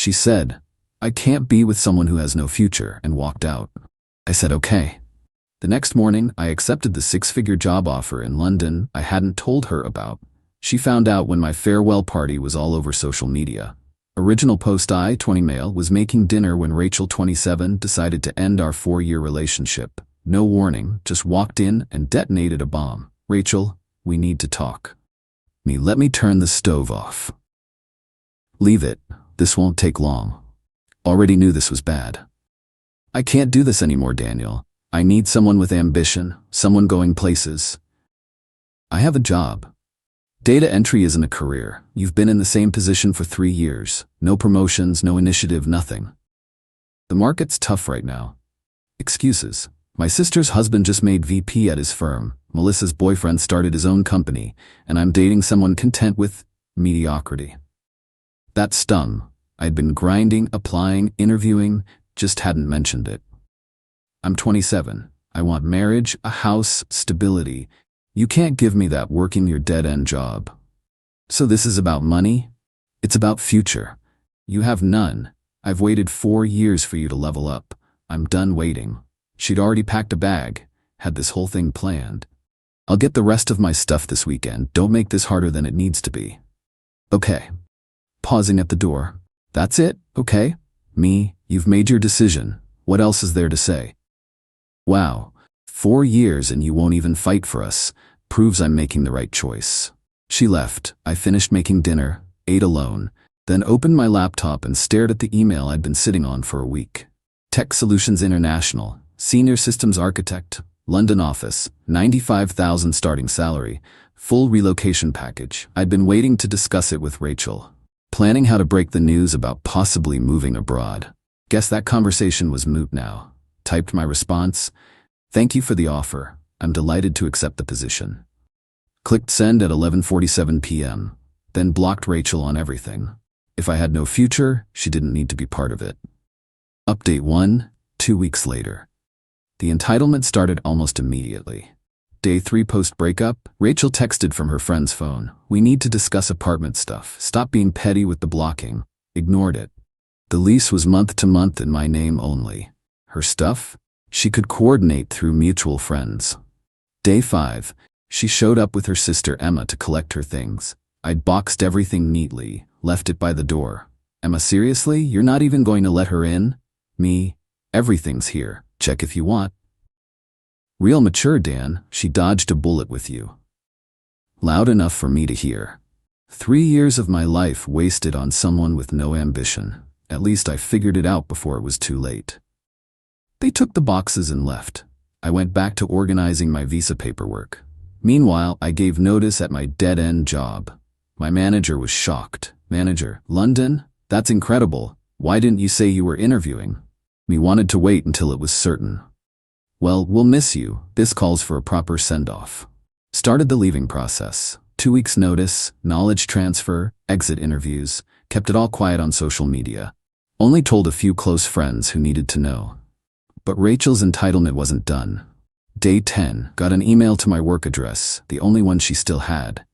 She said, "I can't be with someone who has no future," and walked out. I said okay. The next morning, I accepted the six-figure job offer in London I hadn't told her about. She found out when my farewell party was all over social media. Original post: I, 20 male, was making dinner when Rachel, 27, decided to end our 4-year relationship. No warning, just walked in and detonated a bomb. Rachel, we need to talk. Me, let me turn the stove off. Leave it, this won't take long. Already knew this was bad. I can't do this anymore, Daniel. I need someone with ambition, someone going places. I have a job. Data entry isn't a career. You've been in the same position for 3 years. No promotions, no initiative, nothing. The market's tough right now. Excuses. My sister's husband just made VP at his firm. Melissa's boyfriend started his own company, and I'm dating someone content with mediocrity. That stung. I'd been grinding, applying, interviewing, just hadn't mentioned it. I'm 27. I want marriage, a house, stability. You can't give me that working your dead-end job. So this is about money? It's about future. You have none. I've waited 4 years for you to level up. I'm done waiting. She'd already packed a bag, had this whole thing planned. I'll get the rest of my stuff this weekend. Don't make this harder than it needs to be. Okay. Pausing at the door. That's it, okay? Me, you've made your decision. What else is there to say? Wow, 4 years and you won't even fight for us. Proves I'm making the right choice. She left. I finished making dinner, ate alone, then opened my laptop and stared at the email I'd been sitting on for a week. Tech Solutions International, Senior Systems Architect, London office, 95,000 starting salary, full relocation package. I'd been waiting to discuss it with Rachel, planning how to break the news about possibly moving abroad. Guess that conversation was moot now. Typed my response, "Thank you for the offer. I'm delighted to accept the position." Clicked send at 11:47 p.m., then blocked Rachel on everything. If I had no future, she didn't need to be part of it. Update 1, 2 weeks later. The entitlement started almost immediately. Day 3 post-breakup, Rachel texted from her friend's phone. "We need to discuss apartment stuff. Stop being petty with the blocking." Ignored it. The lease was month to month in my name only. Her stuff? She could coordinate through mutual friends. Day 5, she showed up with her sister Emma to collect her things. I'd boxed everything neatly, left it by the door. "Emma, seriously? You're not even going to let her in?" Me, "Everything's here. Check if you want." "Real mature, Dan. She dodged a bullet with you." Loud enough for me to hear. 3 years of my life wasted on someone with no ambition. At least I figured it out before it was too late. They took the boxes and left. I went back to organizing my visa paperwork. Meanwhile, I gave notice at my dead-end job. My manager was shocked. "Manager, London? That's incredible. Why didn't you say you were interviewing?" Me wanted to wait until it was certain. "Well, we'll miss you. This calls for a proper send-off." Started the leaving process. 2 weeks notice, knowledge transfer, exit interviews, kept it all quiet on social media. Only told a few close friends who needed to know. But Rachel's entitlement wasn't done. Day 10, got an email to my work address, the only one she still had.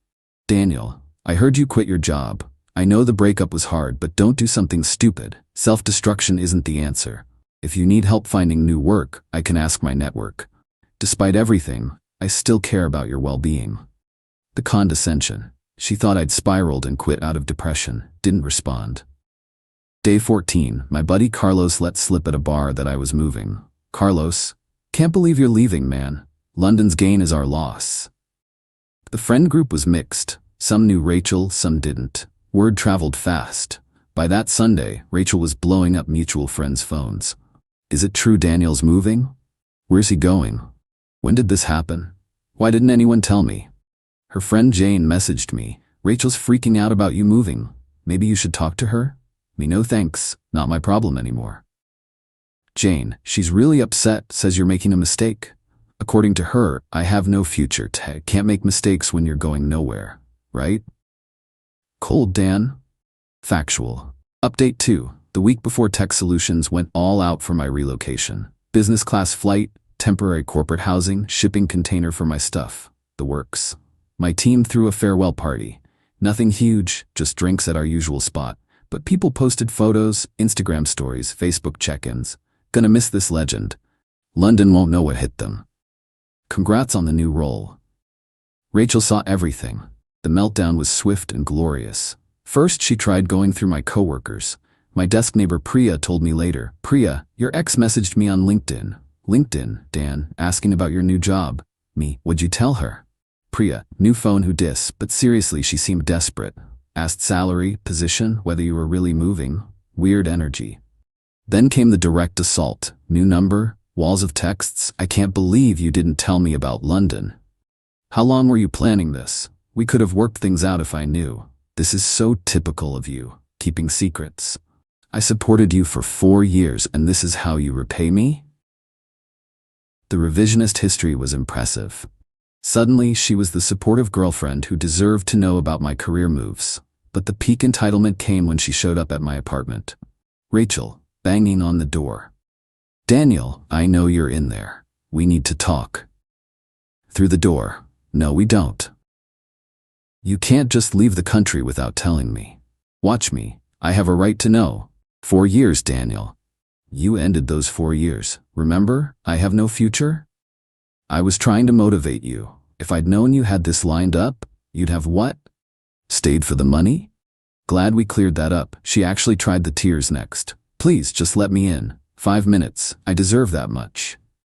"Daniel, I heard you quit your job. I know the breakup was hard, but don't do something stupid. Self-destruction isn't the answer. If you need help finding new work, I can ask my network. Despite everything, I still care about your well-being." The condescension. She thought I'd spiraled and quit out of depression. Didn't respond. Day 14, my buddy Carlos let slip at a bar that I was moving. "Carlos, can't believe you're leaving, man. London's gain is our loss." The friend group was mixed. Some knew Rachel, some didn't. Word traveled fast. By that Sunday, Rachel was blowing up mutual friends' phones. "Is it true Daniel's moving? Where's he going? When did this happen? Why didn't anyone tell me?" Her friend Jane messaged me, "Rachel's freaking out about you moving. Maybe you should talk to her?" Me, "No thanks, not my problem anymore." Jane, "She's really upset, says you're making a mistake. According to her, I have no future. Can't make mistakes when you're going nowhere, right?" Cold, Dan. Factual. Update 2. The week before Tech Solutions went all out for my relocation. Business class flight, temporary corporate housing, shipping container for my stuff. The works. My team threw a farewell party. Nothing huge, just drinks at our usual spot. but people posted photos, Instagram stories, Facebook check-ins. Gonna miss this legend. London won't know what hit them. Congrats on the new role. Rachel saw everything. The meltdown was swift and glorious. First, she tried going through my coworkers. My desk neighbor Priya told me later, "Priya, your ex messaged me on LinkedIn." "LinkedIn, Dan, asking about your new job." Me, "What'd you tell her?" Priya, "New phone, who dis, but seriously she seemed desperate. Asked salary, position, whether you were really moving. Weird energy." Then came the direct assault. "New number, walls of texts. I can't believe you didn't tell me about London. How long were you planning this? We could have worked things out if I knew. This is so typical of you, keeping secrets. I supported you for 4 years and this is how you repay me?" The revisionist history was impressive. Suddenly, she was the supportive girlfriend who deserved to know about my career moves. But the peak entitlement came when she showed up at my apartment. Rachel, banging on the door. "Daniel, I know you're in there. We need to talk." Through the door. "No, we don't. You can't just leave the country without telling me. Watch me. I have a right to know. 4 years, Daniel. You ended those 4 years. Remember? I have no future? I was trying to motivate you. If I'd known you had this lined up, you'd have what? Stayed for the money? Glad we cleared that up." She actually tried the tears next. "Please, just let me in. 5 minutes. I deserve that much."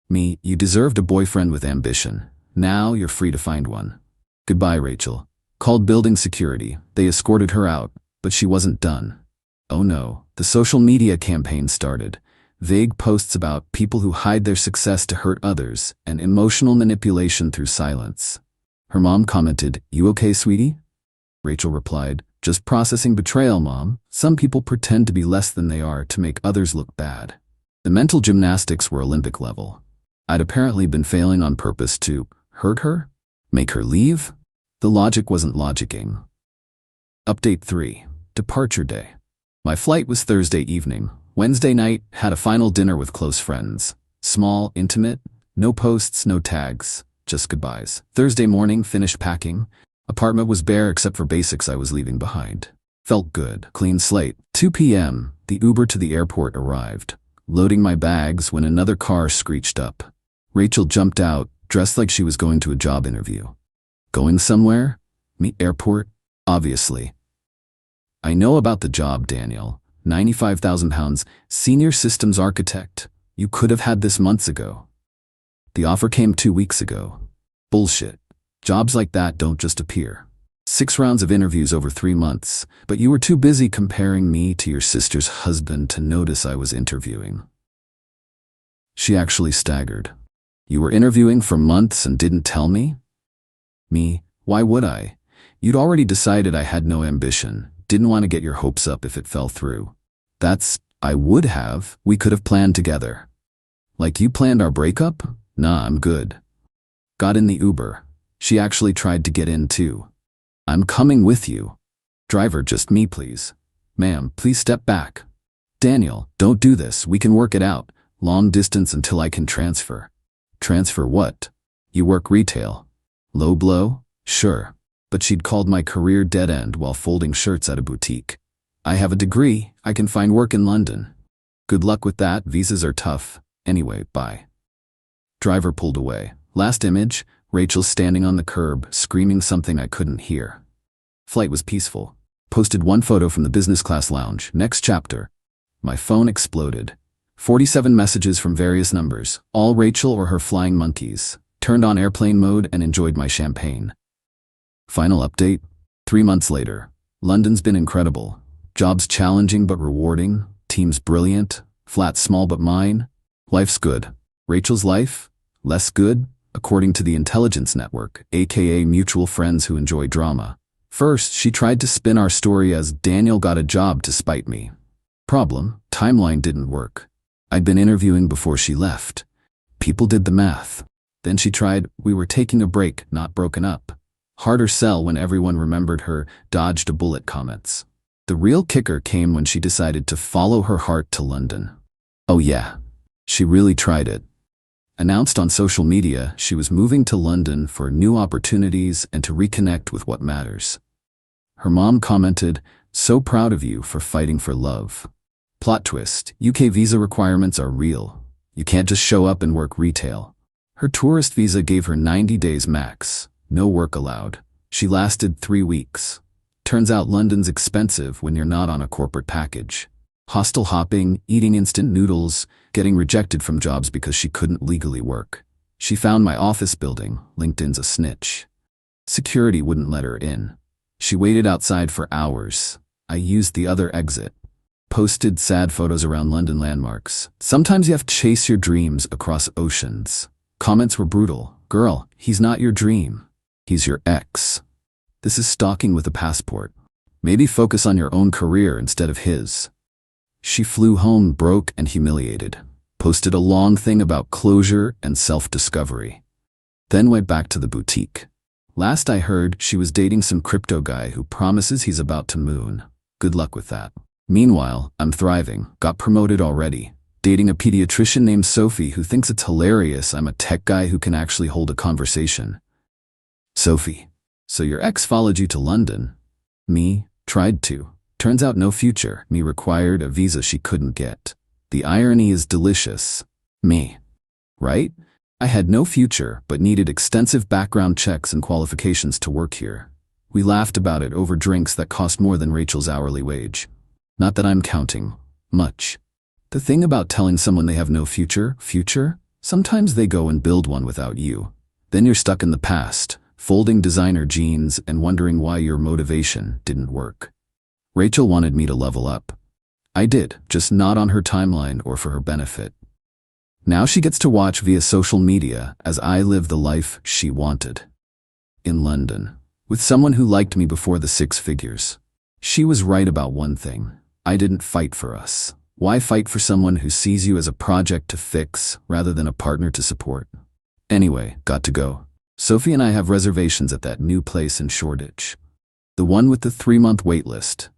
Me, "You deserved a boyfriend with ambition. Now you're free to find one." Goodbye, Rachel. Called building security. They escorted her out, but she wasn't done. Oh no, the social media campaign started. Vague posts about people who hide their success to hurt others and emotional manipulation through silence. Her mom commented, "You okay, sweetie?" Rachel replied, "Just processing betrayal, Mom. Some people pretend to be less than they are to make others look bad." The mental gymnastics were Olympic level. I'd apparently been failing on purpose to hurt her? Make her leave? The logic wasn't logicking. Update 3. Departure day. My flight was Thursday evening. Wednesday night, had a final dinner with close friends. Small, intimate, no posts, no tags, just goodbyes. Thursday morning, finished packing. Apartment was bare except for basics I was leaving behind. Felt good, clean slate. 2 p.m., the Uber to the airport arrived. Loading my bags when another car screeched up. Rachel jumped out, dressed like she was going to a job interview. Going somewhere? Me, airport? Obviously. I know about the job, Daniel. £95,000, senior systems architect. You could have had this months ago. The offer came 2 weeks ago. Bullshit. Jobs like that don't just appear. 6 rounds of interviews over 3 months, but you were too busy comparing me to your sister's husband to notice I was interviewing. She actually staggered. You were interviewing for months and didn't tell me? Me, why would I? You'd already decided I had no ambition. Didn't want to get your hopes up if it fell through. I would have. We could have planned together. Like you planned our breakup? Nah, I'm good. Got in the Uber. She actually tried to get in too. I'm coming with you. Driver, just me, please. Ma'am, please step back. Daniel, don't do this. We can work it out. Long distance until I can transfer. Transfer what? You work retail. Low blow? Sure. But she'd called my career dead end while folding shirts at a boutique. I have a degree. I can find work in London. Good luck with that. Visas are tough. Anyway, bye. Driver pulled away. Last image, Rachel standing on the curb, screaming something I couldn't hear. Flight was peaceful. Posted 1 photo from the business class lounge. Next chapter. My phone exploded. 47 messages from various numbers, all Rachel or her flying monkeys. Turned on airplane mode and enjoyed my champagne. Final update. 3 months later. London's been incredible. Jobs challenging but rewarding. Teams brilliant. Flat small but mine. Life's good. Rachel's life? Less good, according to the intelligence network, aka mutual friends who enjoy drama. First, she tried to spin our story as Daniel got a job to spite me. Problem, timeline didn't work. I'd been interviewing before she left. People did the math. Then she tried, we were taking a break, not broken up. Harder sell when everyone remembered her dodged a bullet comments. The real kicker came when she decided to follow her heart to London. Oh yeah, she really tried it. Announced on social media she was moving to London for new opportunities and to reconnect with what matters. Her mom commented, So proud of you for fighting for love. Plot twist, UK visa requirements are real. You can't just show up and work retail. Her tourist visa gave her 90 days max. No work allowed. She lasted 3 weeks. Turns out London's expensive when you're not on a corporate package. Hostel hopping, eating instant noodles, getting rejected from jobs because she couldn't legally work. She found my office building. LinkedIn's a snitch. Security wouldn't let her in. She waited outside for hours. I used the other exit. Posted sad photos around London landmarks. Sometimes you have to chase your dreams across oceans. Comments were brutal. Girl, he's not your dream. He's your ex. This is stalking with a passport. Maybe focus on your own career instead of his. She flew home broke and humiliated. Posted a long thing about closure and self-discovery. Then went back to the boutique. Last I heard, she was dating some crypto guy who promises he's about to moon. Good luck with that. Meanwhile, I'm thriving. Got promoted already. Dating a pediatrician named Sophie who thinks it's hilarious I'm a tech guy who can actually hold a conversation. Sophie. So your ex followed you to London? Me? Tried to. Turns out no future. Me required a visa she couldn't get. The irony is delicious. Me. Right? I had no future, but needed extensive background checks and qualifications to work here. We laughed about it over drinks that cost more than Rachel's hourly wage. Not that I'm counting. Much. The thing about telling someone they have no future, sometimes they go and build one without you. Then you're stuck in the past, folding designer jeans and wondering why your motivation didn't work. Rachel wanted me to level up. I did, just not on her timeline or for her benefit. Now she gets to watch via social media as I live the life she wanted. In London, with someone who liked me before the 6 figures. She was right about one thing. I didn't fight for us. Why fight for someone who sees you as a project to fix rather than a partner to support? Anyway, got to go. Sophie and I have reservations at that new place in Shoreditch. The one with the 3-month wait list,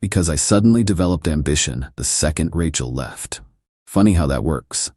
because I suddenly developed ambition the second Rachel left. Funny how that works.